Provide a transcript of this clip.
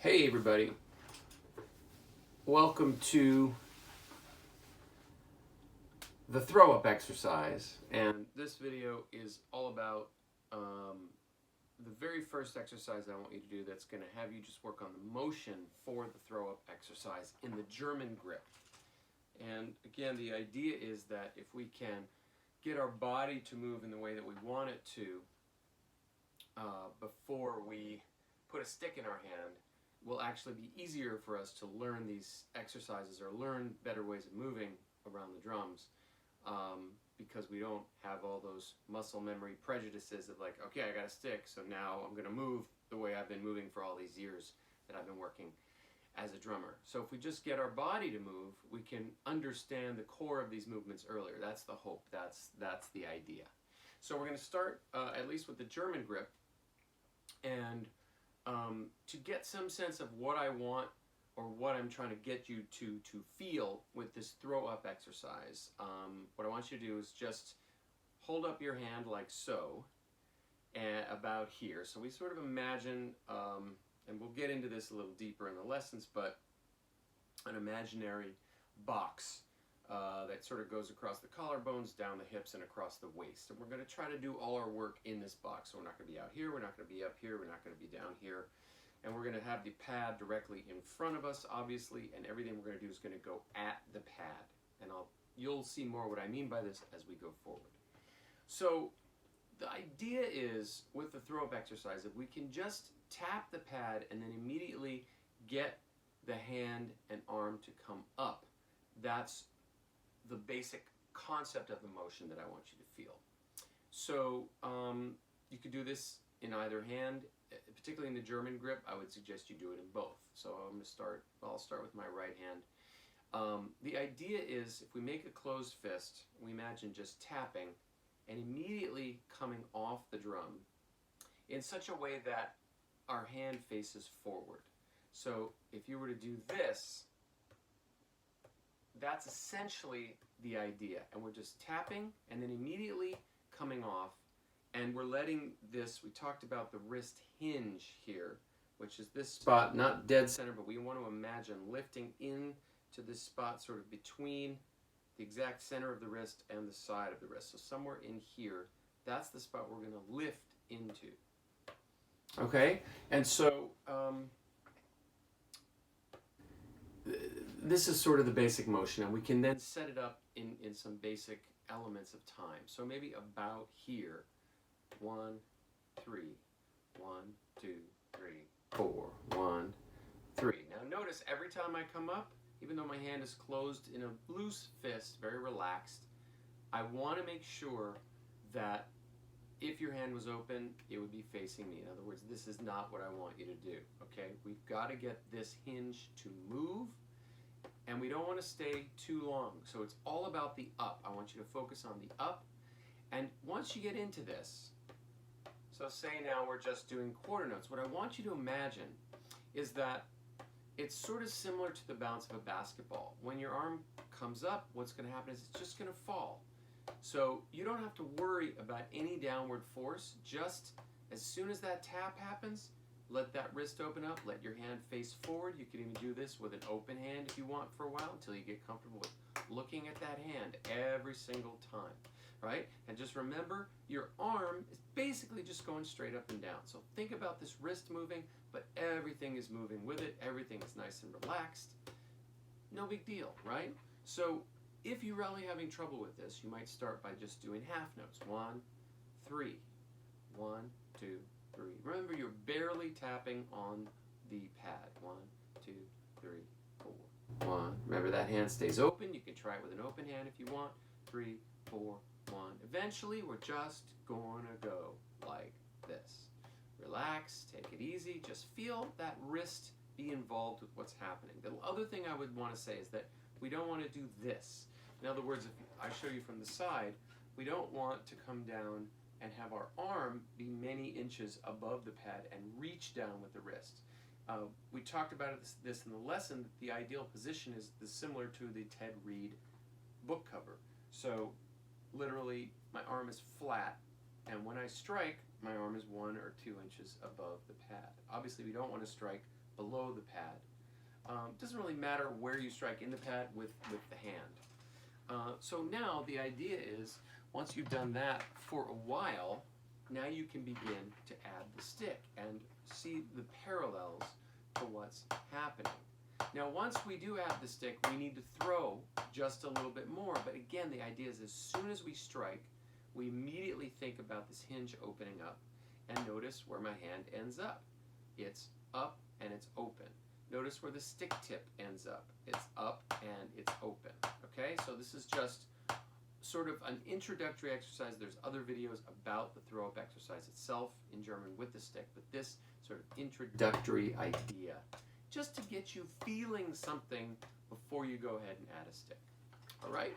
Hey everybody, welcome to the throw up exercise, and this video is all about the very first exercise I want you to do that's going to have you just work on the motion for the throw up exercise in the German grip. And again, the idea is that if we can get our body to move in the way that we want it to before we put a stick in our hand, will actually be easier for us to learn these exercises or learn better ways of moving around the drums, because we don't have all those muscle memory prejudices of like, okay, I got a stick, so now I'm going to move the way I've been moving for all these years that I've been working as a drummer. So if we just get our body to move, we can understand the core of these movements earlier. That's the hope. That's the idea. So we're going to start at least with the German grip, and to get some sense of what I want or what I'm trying to get you to feel with this throw up exercise, what I want you to do is just hold up your hand like so, and about here. So we sort of imagine, and we'll get into this a little deeper in the lessons, but an imaginary box that sort of goes across the collarbones, down the hips, and across the waist. And we're going to try to do all our work in this box. So we're not going to be out here, we're not going to be up here, we're not going to be down here. And we're going to have the pad directly in front of us, obviously, and everything we're going to do is going to go at the pad. And you'll see more what I mean by this as we go forward. So the idea is, with the throw-up exercise, if we can just tap the pad and then immediately get the hand and arm to come up, that's the basic concept of the motion that I want you to feel. So you could do this in either hand. Particularly in the German grip, I would suggest you do it in both. So I'll start with my right hand. The idea is, if we make a closed fist, we imagine just tapping and immediately coming off the drum in such a way that our hand faces forward. So if you were to do this, that's essentially the idea. And we're just tapping and then immediately coming off. And we're letting this, we talked about the wrist hinge here, which is this spot, not dead center, but we want to imagine lifting into this spot sort of between the exact center of the wrist and the side of the wrist. So somewhere in here, that's the spot we're going to lift into. Okay? And so this is sort of the basic motion, and we can then set it up in some basic elements of time. So maybe about here. 1, 3, 1, 2, 3, 4, 1, 3. Now notice every time I come up, even though my hand is closed in a loose fist, very relaxed, I want to make sure that if your hand was open, it would be facing me. In other words, this is not what I want you to do. Okay? We've got to get this hinge to move, and we don't want to stay too long. So it's all about the up. I want you to focus on the up. And once you get into this, so say now we're just doing quarter notes. What I want you to imagine is that it's sort of similar to the bounce of a basketball. When your arm comes up, what's going to happen is it's just going to fall. So you don't have to worry about any downward force. Just as soon as that tap happens, let that wrist open up, let your hand face forward. You can even do this with an open hand if you want for a while, until you get comfortable with looking at that hand every single time. Right? And just remember, your arm is basically just going straight up and down. So think about this wrist moving, but everything is moving with it. Everything is nice and relaxed. No big deal, right? So if you're really having trouble with this, you might start by just doing half notes. 1, 3. 1, 2, 3. Remember, you're barely tapping on the pad. 1, 2, 3, 4. 1. Remember, that hand stays open. You can try it with an open hand if you want. 3, 4, 1. Eventually, we're just going to go like this. Relax, take it easy, just feel that wrist be involved with what's happening. The other thing I would want to say is that we don't want to do this. In other words, if I show you from the side, we don't want to come down and have our arm be many inches above the pad and reach down with the wrist. We talked about this in the lesson. The ideal position is similar to the Ted Reed book cover. So literally, my arm is flat, and when I strike, my arm is 1 or 2 inches above the pad. Obviously, we don't want to strike below the pad. Doesn't really matter where you strike in the pad with the hand. So now the idea is, once you've done that for a while, now you can begin to add the stick and see the parallels to what's happening. Now once we do add the stick, we need to throw just a little bit more, but again the idea is as soon as we strike, we immediately think about this hinge opening up, and notice where my hand ends up. It's up and it's open. Notice where the stick tip ends up. It's up and it's open. Okay, so this is just sort of an introductory exercise. There's other videos about the throw up exercise itself in German with the stick, but this sort of introductory idea, just to get you feeling something before you go ahead and add a stick. All right?